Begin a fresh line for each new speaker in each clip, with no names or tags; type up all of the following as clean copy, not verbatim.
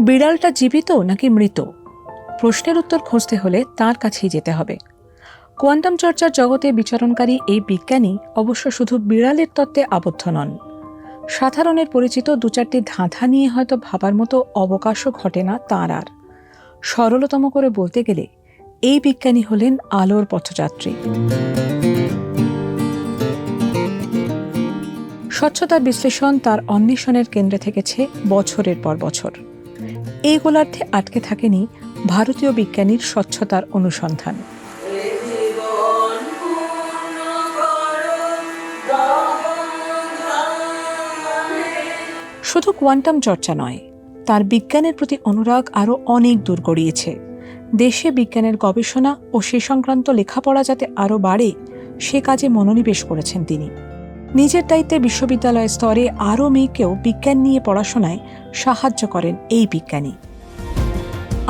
বিড়ালটা জীবিত নাকি মৃত? প্রশ্নের উত্তর খুঁজতে হলে তার কাছেই যেতে হবে। কোয়ান্টাম চর্চার জগতে বিচরণকারী এই বিজ্ঞানী অবশ্য শুধু বিড়ালের তত্ত্বে আবদ্ধ নন। সাধারণের পরিচিত দু চারটি ধাঁধা নিয়ে হয়তো ভাবার মতো অবকাশও ঘটে না তাঁর আর। সরলতম করে বলতে গেলে এই বিজ্ঞানী হলেন আলোর পথযাত্রী। স্বচ্ছতার বিশ্লেষণ তার অন্বেষণের কেন্দ্রে থেকেছে বছরের পর বছর। এই গোলার্ধে আটকে থাকেনি ভারতীয় বিজ্ঞানীর স্বচ্ছতার অনুসন্ধান। শুধু কোয়ান্টাম চর্চা নয়, তার বিজ্ঞানের প্রতি অনুরাগ আরও অনেক দূর গড়িয়েছে। দেশে বিজ্ঞানের গবেষণা ও সে সংক্রান্ত লেখাপড়া যাতে আরও বাড়ে, সে কাজে মনোনিবেশ করেছেন তিনি। নিজের দায়িত্বে বিশ্ববিদ্যালয় স্তরে আরও মেয়েকেও বিজ্ঞান নিয়ে পড়াশোনায় সাহায্য করেন এই বিজ্ঞানী।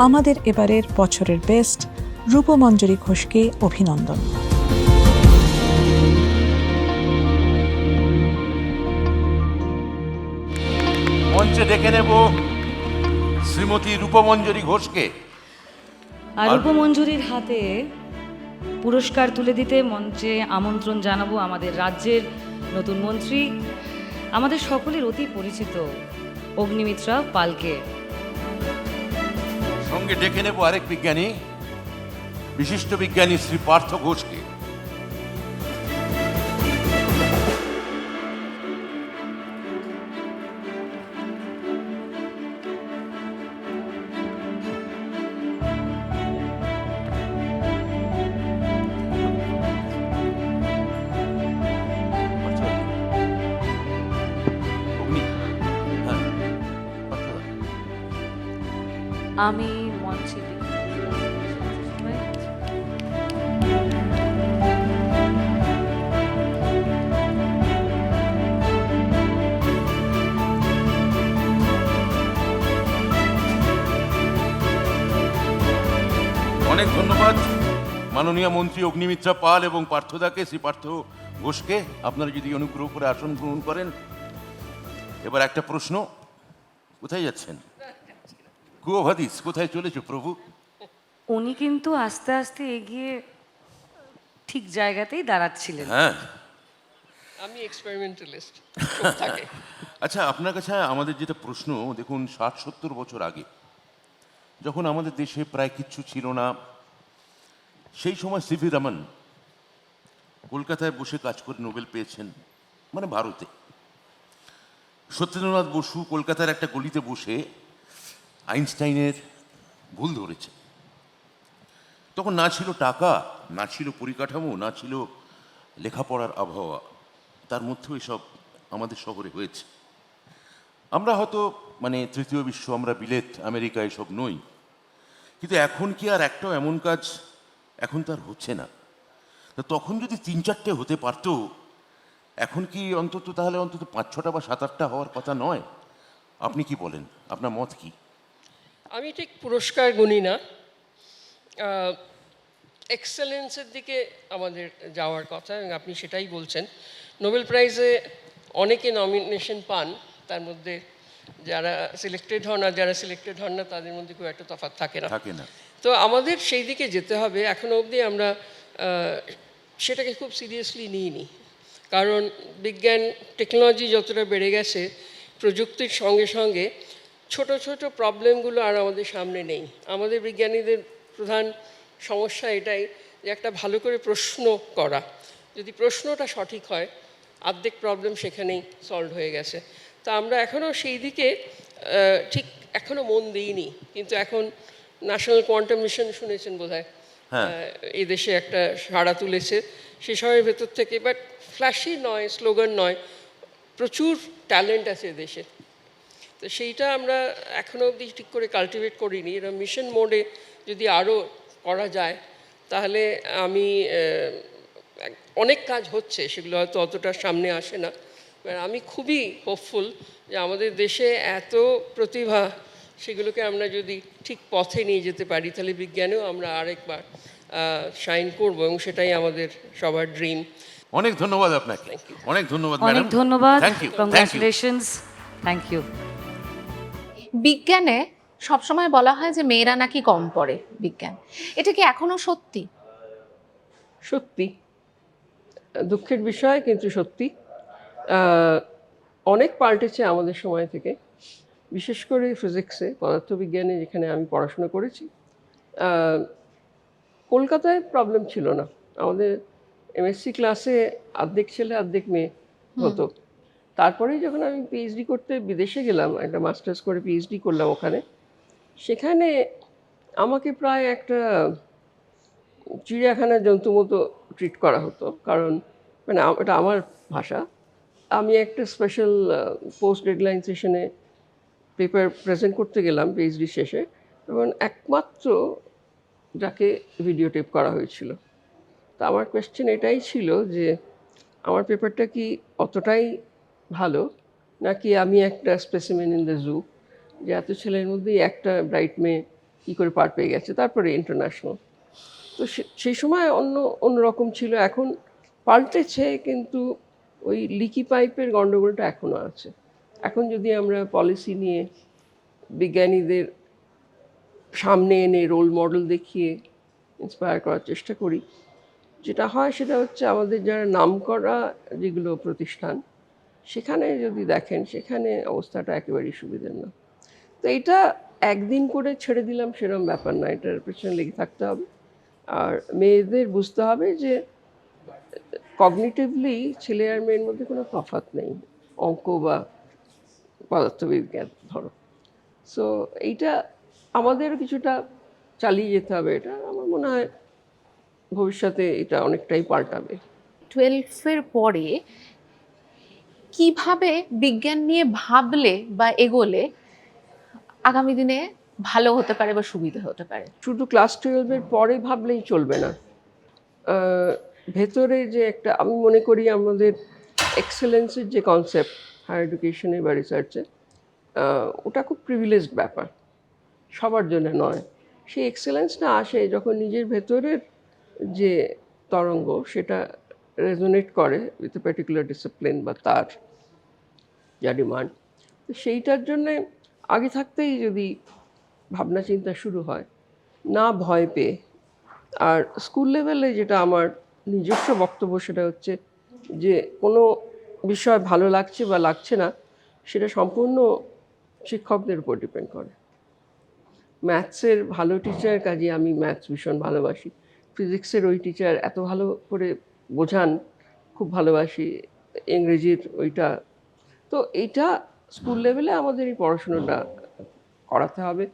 আমাদের এবারের বছরের বেস্ট রূপমঞ্জরি ঘোষকে অভিনন্দন।
মঞ্চে ডেকে নেব শ্রীমতী রূপমঞ্জরি ঘোষকে।
আর রূপমঞ্জরির হাতে পুরস্কার তুলে দিতে মঞ্চে আমন্ত্রণ জানাবো আমাদের রাজ্যের নতুন মন্ত্রী, আমাদের সকলের অতি পরিচিত অগ্নিমিত্রা পালকে।
সঙ্গে ডেকে নেব আরেক বিজ্ঞানী, বিশিষ্ট বিজ্ঞানী শ্রী পার্থ ঘোষকে।
আমি মঞ্চে
অনেক ধন্যবাদ মাননীয় মন্ত্রী অগ্নিমিত্রা পাল এবং পার্থদাকে, শ্রী পার্থ ঘোষকে। আপনারা যদি অনুগ্রহ করে আসন গ্রহণ করেন। এবার একটা প্রশ্ন, কোথায় যাচ্ছেন? কুয়োভাদিস, কোথায় চলেছো প্রভু?
উনি কিন্তু আস্তে আস্তে এগিয়ে ঠিক জায়গাতেই দাঁড়াচ্ছিলেন।
হ্যাঁ,
আমি এক্সপেরিমেন্টালিস্ট।
আচ্ছা, আপনার কাছে আমাদের যেটা প্রশ্ন, দেখুন 60-70 বছর আগে যখন আমাদের দেশে প্রায় কিচ্ছু ছিল না, সেই সময় সিভি রমন কলকাতায় বসে কাজ করে নোবেল পেয়েছেন, মানে ভারতে। সত্যেন্দ্রনাথ বসু কলকাতার একটা গলিতে বসে আইনস্টাইনের ভুল ধরেছে। তখন না ছিল টাকা, না ছিল পরিকাঠামো, না ছিল লেখাপড়ার আবহাওয়া, তার মধ্যেও এসব আমাদের শহরে হয়েছে। আমরা হয়তো মানে তৃতীয় বিশ্ব, আমরা বিলেত আমেরিকা এসব নই, কিন্তু এখন কি আর একটাও এমন কাজ এখন তার হচ্ছে না? তো তখন যদি 3-4টে হতে পারত, এখন কি অন্তত তাহলে অন্তত 5-6টা বা 7-8টা হওয়ার কথা নয়? আপনি কি বলেন, আপনার মত কি?
আমি ঠিক পুরস্কার গুনি না, এক্সেলেন্সের দিকে আমাদের যাওয়ার কথা, এবং আপনি সেটাই বলছেন। নোবেল প্রাইজে অনেকে নমিনেশন পান, তার মধ্যে যারা সিলেক্টেড হন আর যারা সিলেক্টেড হন না তাদের মধ্যে খুব একটা তফাৎ থাকে না। তো আমাদের সেই দিকে যেতে হবে। এখনও অবধি আমরা সেটাকে খুব সিরিয়াসলি নিইনি, কারণ বিজ্ঞান টেকনোলজি যতটা বেড়ে গেছে, প্রযুক্তির সঙ্গে সঙ্গে ছোট ছোট প্রবলেমগুলো আর আমাদের সামনে নেই। আমাদের বিজ্ঞানীদের প্রধান সমস্যা এটাই যে একটা ভালো করে প্রশ্ন করা, যদি প্রশ্নটা সঠিক হয় অর্ধেক প্রবলেম সেখানেই সলভ হয়ে গেছে। তা আমরা এখনও সেই দিকে ঠিক এখনও মন দিইনি। কিন্তু এখন ন্যাশনাল কোয়ান্টাম মিশন শুনেছেন বোধহয়, এই দেশে একটা সাড়া তুলেছে সেসবের ভেতর থেকে। বাট ফ্ল্যাশি নয়, স্লোগান নয়, প্রচুর ট্যালেন্ট আছে দেশে। তো সেইটা আমরা এখনও অবধি ঠিক করে কাল্টিভেট করিনি। এরা মিশন মোডে যদি আরও করা যায় তাহলে অনেক কাজ হচ্ছে, সেগুলো হয়তো অতটা সামনে আসে না। আমি খুবই হোপফুল যে আমাদের দেশে এত প্রতিভা, সেগুলোকে আমরা যদি ঠিক পথে নিয়ে যেতে পারি তাহলে বিজ্ঞানেও আমরা আরেকবার শাইন করব, এবং সেটাই আমাদের সবার ড্রিম।
অনেক ধন্যবাদ আপনাকে। অনেক ধন্যবাদ ম্যাডাম।
অনেক ধন্যবাদ,
thank you,
congratulations, thank you.
বিজ্ঞানে সবসময় বলা হয় যে মেয়েরা নাকি কম পড়ে বিজ্ঞান, এটা কি এখনো সত্যি?
সত্যি, দুঃখের বিষয় কিন্তু সত্যি। আহ, অনেক পাল্টেছে আমাদের সময় থেকে, বিশেষ করে ফিজিক্সে, পদার্থবিজ্ঞানে যেখানে আমি পড়াশোনা করেছি। আহ, কলকাতায় প্রবলেম ছিল না। আমাদের এমএসসি ক্লাসে অর্ধেক ছেলে অর্ধেক মেয়ে হতো। তারপরেই যখন আমি পিএইচডি করতে বিদেশে গেলাম, একটা মাস্টার্স করে পিএইচডি করলাম ওখানে, সেখানে আমাকে প্রায় একটা চিড়িয়াখানার জন্তু মতো ট্রিট করা হতো। কারণ মানে এটা আমার ভাষা, আমি একটা স্পেশাল পোস্ট ডেডলাইন সেশনে পেপার প্রেজেন্ট করতে গেলাম পিএইচডি শেষে, এবং একমাত্র যাকে ভিডিও টেপ করা হয়েছিল। তো আমার কোয়েশ্চেন এটাই ছিল যে আমার পেপারটা কি অতটাই ভালো, নাকি আমি একটা স্পেসিমেন ইন দ্য জু, যে এত ছেলের মধ্যেই একটা ব্রাইট মেয়ে কী করে পার পেয়ে গেছে, তারপরে ইন্টারন্যাশনাল। তো সেই সময় অন্যরকম ছিল, এখন পাল্টেছে, কিন্তু ওই লিকি পাইপের গণ্ডগোলটা এখনও আছে। এখন যদি আমরা পলিসি নিয়ে বিজ্ঞানীদের সামনে এনে রোল মডেল দেখিয়ে ইন্সপায়ার করার চেষ্টা করি, যেটা হয় সেটা হচ্ছে আমাদের যারা নামকরা যেগুলো প্রতিষ্ঠান, সেখানে যদি দেখেন সেখানে অবস্থাটা একেবারেই সুবিধার না। তো এটা একদিন করে ছেড়ে দিলাম সেরকম ব্যাপার না, এটার পেছনে লেগে থাকতে হবে। আর মেয়েদের বুঝতে হবে যে কগনিটিভলি ছেলে আর মেয়ের মধ্যে কোনো তফাৎ নেই, অঙ্ক বা পদার্থবিজ্ঞান ধরো। সো এইটা আমাদেরও কিছুটা চালিয়ে যেতে হবে। এটা আমার মনে হয় ভবিষ্যতে এটা অনেকটাই পাল্টাবে।
12-এর পরে কিভাবে বিজ্ঞান নিয়ে ভাবলে বা এগোলে আগামী দিনে ভালো হতে পারে বা সুবিধা হতে পারে?
শুধু ক্লাস 12-এর পরে ভাবলেই চলবে না। ভেতরে যে একটা, আমি মনে করি আমাদের এক্সেলেন্সের যে কনসেপ্ট হায়ার এডুকেশনে বা রিসার্চে, ওটা খুব প্রিভিলেজড ব্যাপার, সবার জন্য নয়। সেই এক্সেলেন্সটা আসে যখন নিজের ভেতরের যে তরঙ্গ সেটা রেজোনেট করে উইথ এ পার্টিকুলার ডিসিপ্লিন বা তার যা ডিমান্ড। তো সেইটার জন্যে আগে থাকতেই যদি ভাবনা চিন্তা শুরু হয়, না ভয় পেয়ে। আর স্কুল লেভেলে যেটা আমার নিজস্ব বক্তব্য সেটা হচ্ছে যে কোনো বিষয় ভালো লাগছে বা লাগছে না, সেটা সম্পূর্ণ শিক্ষকদের উপর ডিপেন্ড করে। ম্যাথসের ভালো টিচার, কাজে আমি ম্যাথস ভীষণ ভালোবাসি। ফিজিক্সের ওই টিচার এত ভালো করে বোঝান, খুব ভালোবাসি। ইংরেজির ওইটা। তো এইটা স্কুল লেভেলে আমাদের এই পড়াশুনোটা করাতে হবে।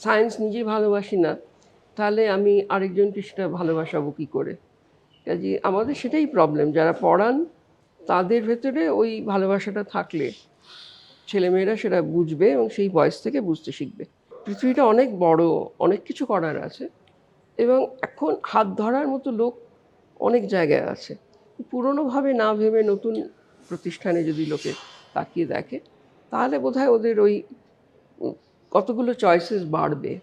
সায়েন্স নিজে ভালোবাসি না, তাহলে আমি আরেকজনকে সেটা ভালোবাসাবো কী করে? কাজে আমাদের সেটাই প্রবলেম, যারা পড়ান তাদের ভেতরে ওই ভালোবাসাটা থাকলে ছেলেমেয়েরা সেটা বুঝবে এবং সেই বয়স থেকে বুঝতে শিখবে। পৃথিবীটা অনেক বড়, অনেক কিছু করার আছে, এবং এখন হাত ধরার মতো লোক অনেক জায়গায় আছে। পুরনোভাবে না ভেবে নতুন প্রতিষ্ঠানে যদি লোকে তাকিয়ে দেখে, তাহলে বোধহয় ওদের ওই কতগুলো চয়েসেস বাড়বে।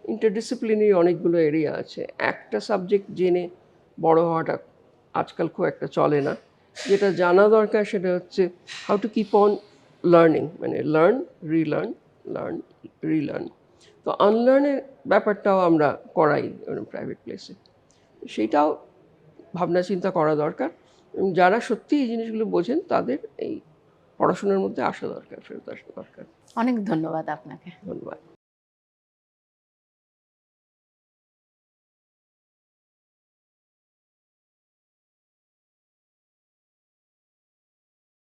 ইন্টারডিসিপ্লিনারি অনেকগুলো এরিয়া আছে, একটা সাবজেক্ট জেনে বড় হওয়াটা আজকাল খুব একটা চলে না। যেটা জানা দরকার সেটা হচ্ছে how to keep on learning, মানে লার্ন, রিলার্ন। তো আনলার্নের ব্যাপারটাও আমরা করাই প্রাইভেট প্লেসে, সেইটাও ভাবনা চিন্তা করা দরকার। এবং যারা সত্যি এই জিনিসগুলো বোঝেন তাদের এই পড়াশোনার মধ্যে আসা দরকার, ফেরত আসা দরকার।
অনেক ধন্যবাদ আপনাকে।
ধন্যবাদ।